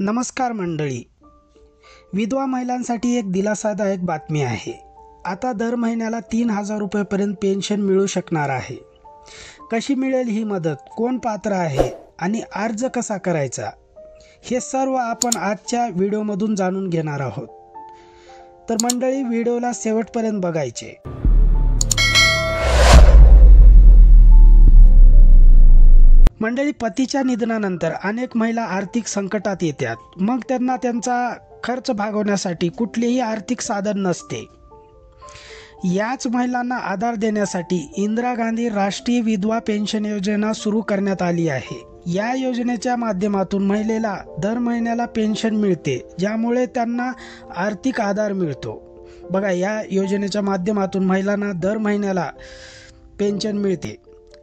नमस्कार मंडळी, विधवा महिलांसाठी एक दिलासादायक बातमी आहे। आता दर महिन्याला 3000 रुपयेपर्यंत पेन्शन मिळू शकणार आहे। कशी मिळेल ही मदत, कोण पात्र आहे आणि अर्ज कसा करायचा, हे सर्व आपण आजच्या व्हिडिओमधून जाणून घेणार आहोत। तर मंडळी, व्हिडिओला शेवटपर्यंत बघायचे। मंडळी, पतीच्या निधनानंतर अनेक महिला आर्थिक संकटात येतात। मग त्यांना त्यांचा खर्च भागवण्यासाठी कुठलेही आर्थिक साधन नसते। याच महिलांना आधार देण्यासाठी इंदिरा गांधी राष्ट्रीय विधवा पेन्शन योजना सुरू करण्यात आली आहे। या योजनेच्या माध्यमातून महिलेला दर महिन्याला पेन्शन मिळते, ज्यामुळे त्यांना आर्थिक आधार मिळतो। बघा, या योजनेच्या माध्यमातून महिलांना दर महिन्याला पेन्शन मिळते।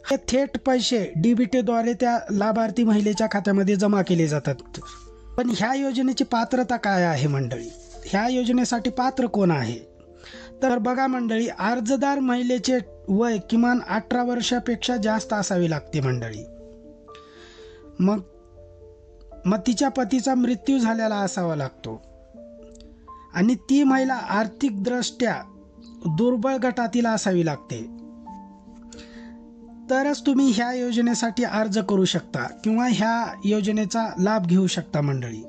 हे थेट पैसे डीबीटीद्वारे त्या लाभार्थी महिलेच्या खात्यामध्ये जमा केले जातात। पण ह्या योजनेची पात्रता काय आहे मंडळी? ह्या योजनेसाठी पात्र कोण आहे? तर बघा मंडळी, अर्जदार महिलेचे वय किमान 18 वर्षापेक्षा जास्त असावे लागते मंडळी। मग तिच्या पतीचा मृत्यू झालेला असावा लागतो आणि ती महिला आर्थिकदृष्ट्या दुर्बळ गटातील असावी लागते, तरच तुम्ही ह्या योजनेसाठी अर्ज करू शकता किंवा ह्या योजनेचा लाभ घेऊ शकता। मंडळी,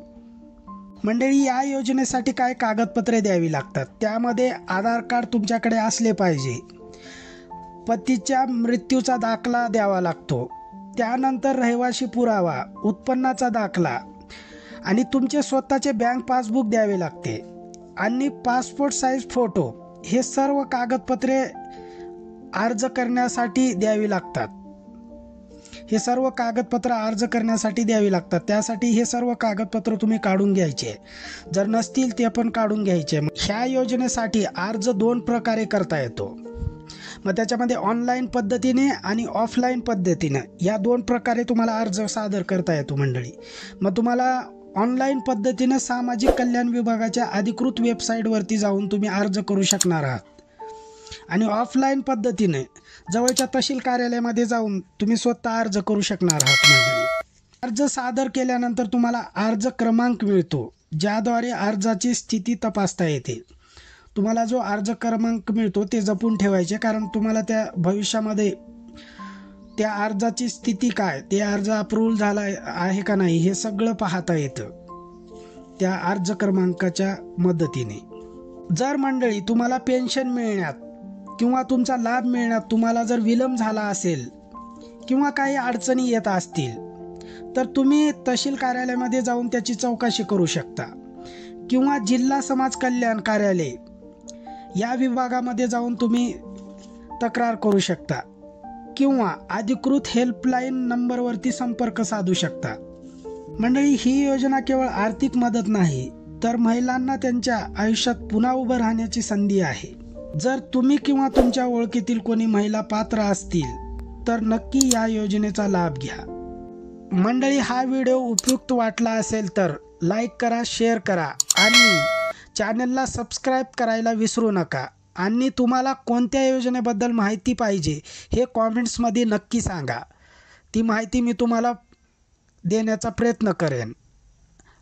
या योजनेसाठी काय कागदपत्रे द्यावी लागतात? त्यामध्ये आधार कार्ड तुमच्याकडे असले पाहिजे, पतीच्या मृत्यूचा दाखला द्यावा लागतो, त्यानंतर रहिवासी पुरावा, उत्पन्नाचा दाखला आणि तुमचे स्वतःचे बँक पासबुक द्यावे लागते आणि पासपोर्ट साईज फोटो, हे सर्व कागदपत्रे अर्ज करण्यासाठी द्यावी लागतात। हे सर्व कागदपत्र अर्ज करण्यासाठी द्यावी लागतात। त्यासाठी हे सर्व कागदपत्र तुम्ही काढून घ्यायचे, जर नसतील ते पण काढून घ्यायचे। ह्या योजनेसाठी अर्ज 2 प्रकारे करता येतो। मग त्याच्यामध्ये ऑनलाईन पद्धतीने आणि ऑफलाईन पद्धतीने, या 2 प्रकारे तुम्हाला अर्ज सादर करता येतो मंडळी। मग तुम्हाला ऑनलाईन पद्धतीने सामाजिक कल्याण विभागाच्या अधिकृत वेबसाईटवरती जाऊन तुम्ही अर्ज करू शकणार आहात आणि ऑफलाईन पद्धतीने जवळच्या तहसील कार्यालयामध्ये जाऊन तुम्ही स्वतः अर्ज करू शकणार आहात मंडळी। अर्ज सादर केल्यानंतर तुम्हाला अर्ज क्रमांक मिळतो, ज्याद्वारे अर्जाची स्थिती तपासता येते। तुम्हाला जो अर्ज क्रमांक मिळतो ते जपून ठेवायचे, कारण तुम्हाला त्या भविष्यामध्ये त्या अर्जाची स्थिती काय, ते अर्ज अप्रूव्ह झाला आहे का नाही, हे सगळं पाहता येतं त्या अर्ज क्रमांकाच्या मदतीने। जर मंडळी तुम्हाला पेन्शन मिळण्यात किंवा तुमचा लाभ मिळण्यात तुम्हाला जर विलंब झाला असेल किंवा काही अडचणी येत असतील, तर तुम्ही तहसील कार्यालयामध्ये जाऊन त्याची चौकशी करू शकता किंवा जिल्हा समाज कल्याण कार्यालय या विभागामध्ये जाऊन तुम्ही तक्रार करू शकता किंवा अधिकृत हेल्पलाईन नंबरवरती संपर्क साधू शकता। मंडळी, ही योजना केवळ आर्थिक मदत नाही, तर महिलांना त्यांच्या आयुष्यात पुन्हा उभं राहण्याची संधी आहे। जर तुम्ही किंवा तुमच्या ओळखीतील कोणी महिला पात्र असतील तर नक्की या योजनेचा लाभ घ्या। मंडळी, हा व्हिडिओ उपयुक्त वाटला असेल तर लाईक करा, शेअर करा आणि चॅनलला सबस्क्राईब करायला विसरू नका। आणि तुम्हाला कोणत्या योजनेबद्दल माहिती पाहिजे हे कॉमेंट्समध्ये नक्की सांगा, ती माहिती मी तुम्हाला देण्याचा प्रयत्न करेन।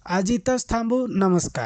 आज इथंच थांबू। नमस्कार।